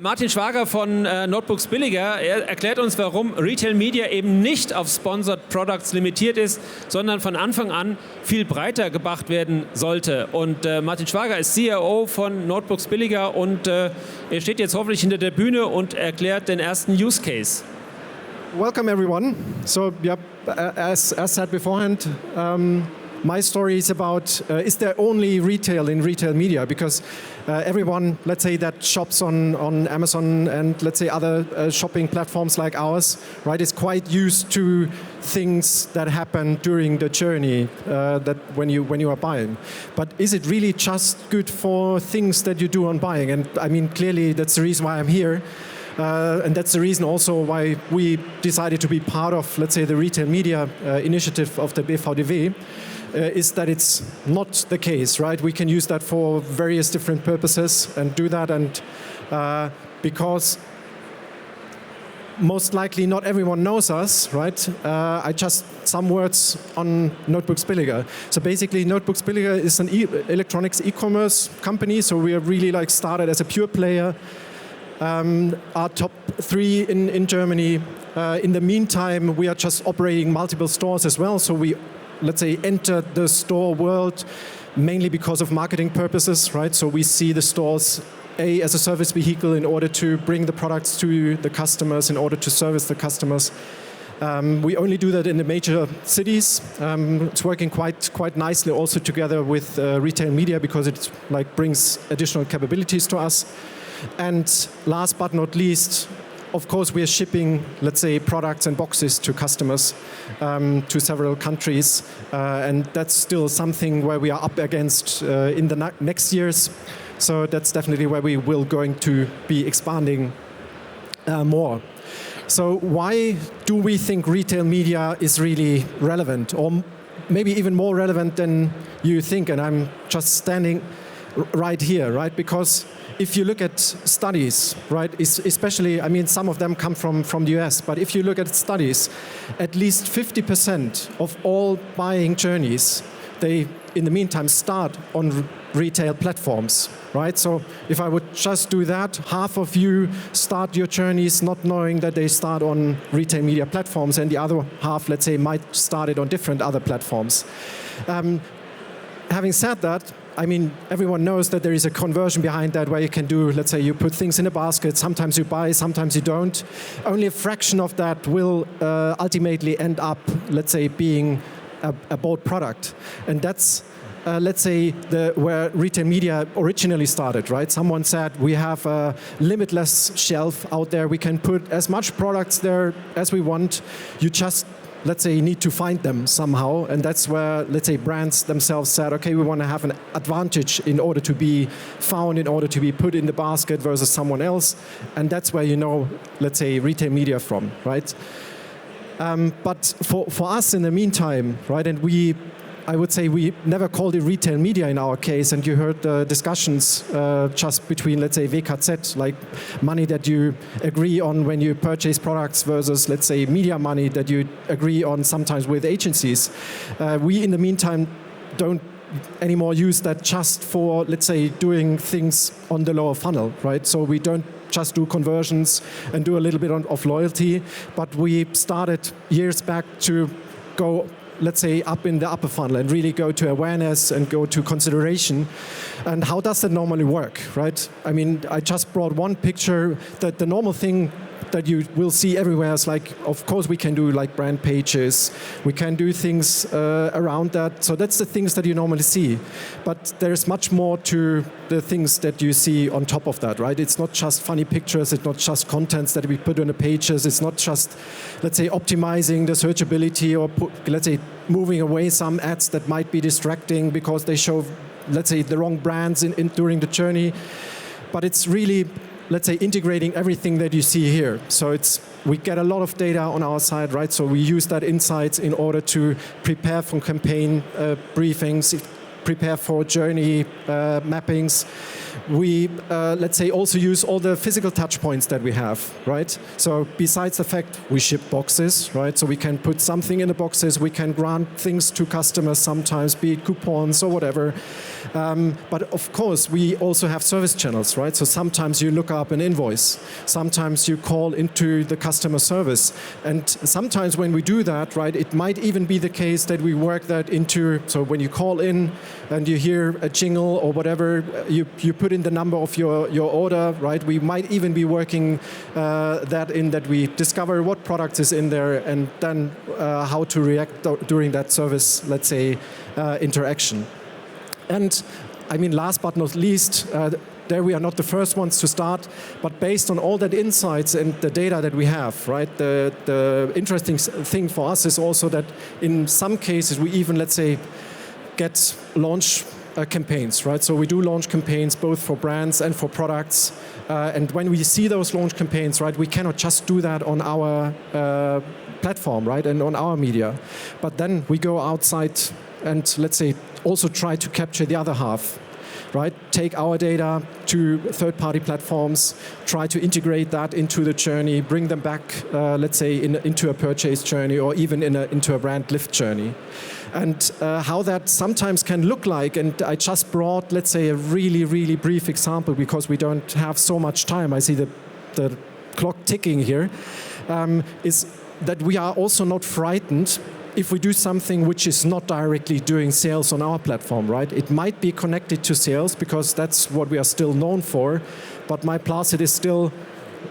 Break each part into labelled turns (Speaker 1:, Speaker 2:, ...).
Speaker 1: Martin Schwager von Notebooks Billiger, er erklärt uns, warum Retail Media eben nicht auf Sponsored Products limitiert ist, sondern von Anfang an viel breiter gemacht werden sollte. Und Martin Schwager ist CRO von Notebooks Billiger und er steht jetzt hoffentlich hinter der Bühne und erklärt den ersten Use Case.
Speaker 2: Welcome everyone. So, yeah, as said beforehand, my story is about, is there only retail in retail media? Because everyone, let's say, that shops on Amazon and let's say other shopping platforms like ours, right, is quite used to things that happen during the journey that when you are buying. But is it really just good for things that you do on buying? And I mean, clearly that's the reason why I'm here. And that's the reason also why we decided to be part of, let's say, the retail media initiative of the BVDW. Is that it's not the case, right? We can use that for various different purposes and do that, and because most likely not everyone knows us, right? Some words on Notebooks Billiger. So basically, Notebooks Billiger is an electronics e-commerce company. So we are really like started as a pure player. Our top 3 in Germany. In the meantime, we are just operating multiple stores as well. So we, let's say, entered the store world mainly because of marketing purposes, right? So we see the stores as a service vehicle in order to bring the products to the customers, in order to service the customers. We only do that in the major cities. It's working quite nicely also together with retail media because it like brings additional capabilities to us. And last but not least, of course, we are shipping, let's say, products and boxes to customers to several countries. And that's still something where we are up against in the next years. So that's definitely where we will going to be expanding more. So why do we think retail media is really relevant, or maybe even more relevant than you think? And I'm just standing right here, right? Because if you look at studies, right, especially, I mean, some of them come from the US, but if you look at studies, at least 50% of all buying journeys, they, in the meantime, start on retail platforms, right? So if I would just do that, half of you start your journeys not knowing that they start on retail media platforms, and the other half, let's say, might start it on different other platforms. Having said that, I mean, everyone knows that there is a conversion behind that where you can do, let's say, you put things in a basket, sometimes you buy, sometimes you don't. Only a fraction of that will ultimately end up, let's say, being a bought product. And that's, let's say, where retail media originally started, right? Someone said, we have a limitless shelf out there. We can put as much products there as we want. You just, let's say, you need to find them somehow. And that's where, let's say, brands themselves said, okay, we want to have an advantage in order to be found, in order to be put in the basket versus someone else. And that's where you know, let's say, retail media from, right? But for us in the meantime, right, and I would say we never called it retail media in our case, and you heard the discussions just between, let's say, WKZ, like money that you agree on when you purchase products versus, let's say, media money that you agree on sometimes with agencies. We, in the meantime, don't anymore use that just for, let's say, doing things on the lower funnel, right? So we don't just do conversions and do a little bit of loyalty, but we started years back to go, let's say, up in the upper funnel and really go to awareness and go to consideration. And how does that normally work, right? I mean, I just brought one picture that the normal thing that you will see everywhere is like, of course, we can do like brand pages. We can do things around that. So that's the things that you normally see. But there's much more to the things that you see on top of that, right? It's not just funny pictures. It's not just contents that we put on the pages. It's not just, let's say, optimizing the searchability or, let's say, moving away some ads that might be distracting because they show, let's say, the wrong brands during the journey. But it's really, let's say, integrating everything that you see here. So we get a lot of data on our side, right? So we use that insights in order to prepare for campaign briefings, prepare for journey mappings. We, let's say, also use all the physical touch points that we have, right? So besides the fact we ship boxes, right? So we can put something in the boxes, we can grant things to customers sometimes, be it coupons or whatever. But of course, we also have service channels, right? So sometimes you look up an invoice, sometimes you call into the customer service. And sometimes when we do that, right, it might even be the case that we work that into, so when you call in and you hear a jingle or whatever, you put in the number of your order, right? We might even be working that in that we discover what product is in there and then how to react during that service, let's say, interaction. And I mean, last but not least, there we are not the first ones to start, but based on all that insights and the data that we have, right? The interesting thing for us is also that in some cases we even, let's say, get launch campaigns, right? So we do launch campaigns both for brands and for products. And when we see those launch campaigns, right, we cannot just do that on our platform, right, and on our media. But then we go outside and, let's say, also try to capture the other half, right? Take our data to third-party platforms, try to integrate that into the journey, bring them back, let's say, into a purchase journey or even into a brand lift journey. And how that sometimes can look like, and I just brought, let's say, a really, really brief example because we don't have so much time. I see the clock ticking here, is that we are also not frightened if we do something which is not directly doing sales on our platform, right? It might be connected to sales because that's what we are still known for, but my placid is still,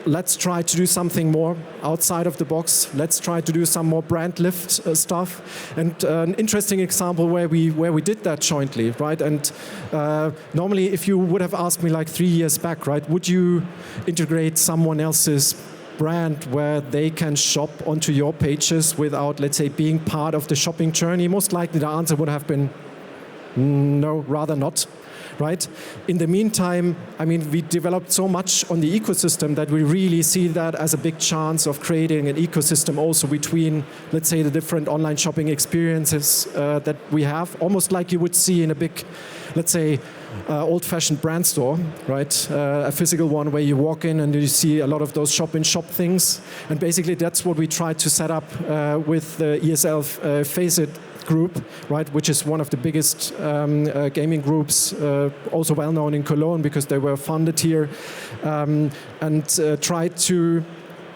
Speaker 2: let's try to do something more outside of the box. Let's try to do some more brand lift stuff. And an interesting example where we did that jointly, right? And normally, if you would have asked me like 3 years back, right, would you integrate someone else's brand where they can shop onto your pages without, let's say, being part of the shopping journey? Most likely the answer would have been no, rather not, right? In the meantime, I mean, we developed so much on the ecosystem that we really see that as a big chance of creating an ecosystem also between, let's say, the different online shopping experiences that we have, almost like you would see in a big, let's say, old-fashioned brand store, right? A physical one where you walk in and you see a lot of those shop-in-shop things. And basically that's what we tried to set up with the ESL Face It group, right? Which is one of the biggest gaming groups, also well known in Cologne because they were funded here, and tried to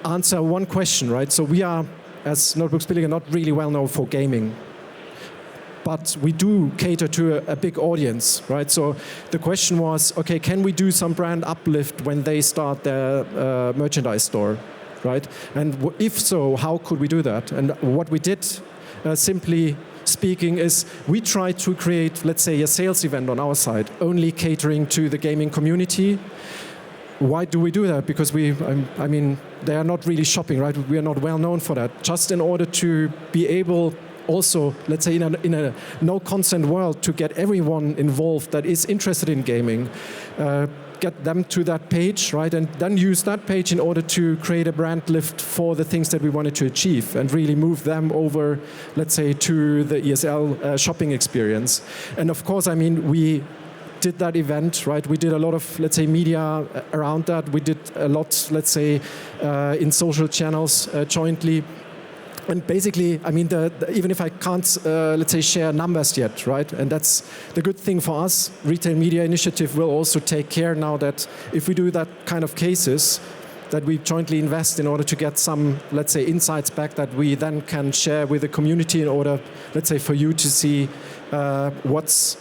Speaker 2: answer one question, right? So we are, as Notebooksbilliger, not really well known for gaming, but we do cater to a big audience, right? So the question was, okay, can we do some brand uplift when they start their merchandise store, right? And if so, how could we do that? And what we did, simply speaking, is we tried to create, let's say, a sales event on our side, only catering to the gaming community. Why do we do that? Because I mean, they are not really shopping, right? We are not well known for that. Just in order to be able also, let's say, in a no-consent world, to get everyone involved that is interested in gaming, get them to that page, right, and then use that page in order to create a brand lift for the things that we wanted to achieve and really move them over, let's say, to the ESL shopping experience. And of course, I mean, we did that event, right? We did a lot of, let's say, media around that. We did a lot, let's say, in social channels jointly. And basically, I mean, even if I can't, let's say, share numbers yet, right? And that's the good thing for us. Retail Media Initiative will also take care now that if we do that kind of cases, that we jointly invest in order to get some, let's say, insights back that we then can share with the community in order, let's say, for you to see what's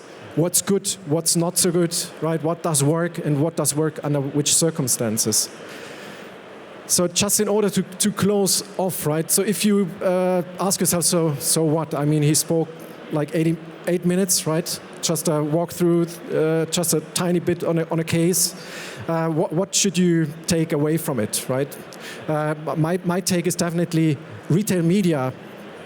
Speaker 2: good, what's not so good, right? What does work and what does work under which circumstances. So just in order to close off, right? So if you ask yourself, so what? I mean, he spoke like 88 minutes, right? Just a walkthrough, just a tiny bit on a case. What should you take away from it, right? My take is definitely retail media,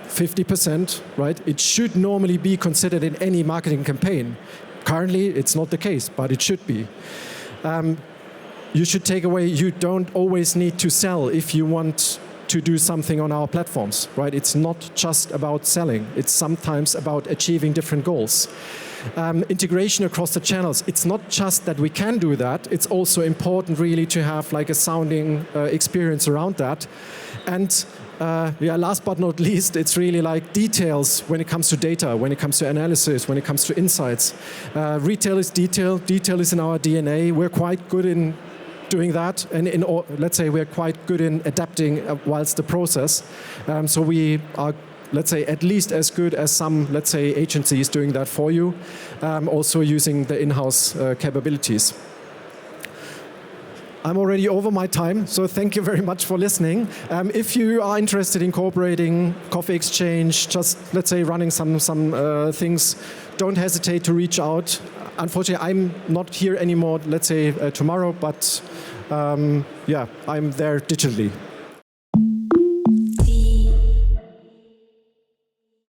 Speaker 2: 50%, right? It should normally be considered in any marketing campaign. Currently, it's not the case, but it should be. You should take away, you don't always need to sell if you want to do something on our platforms, right? It's not just about selling. It's sometimes about achieving different goals. Integration across the channels. It's not just that we can do that. It's also important really to have like a sounding experience around that. And last but not least, it's really like details when it comes to data, when it comes to analysis, when it comes to insights. Retail is detail. Detail is in our DNA. We're quite good in doing that, and let's say we're quite good in adapting whilst the process. So we are, let's say, at least as good as some, let's say, agencies doing that for you, also using the in-house capabilities. I'm already over my time, so thank you very much for listening. If you are interested in cooperating, coffee exchange, just, let's say, running some things, don't hesitate to reach out. Unfortunately, I'm not here anymore, let's say, tomorrow, but I'm there digitally.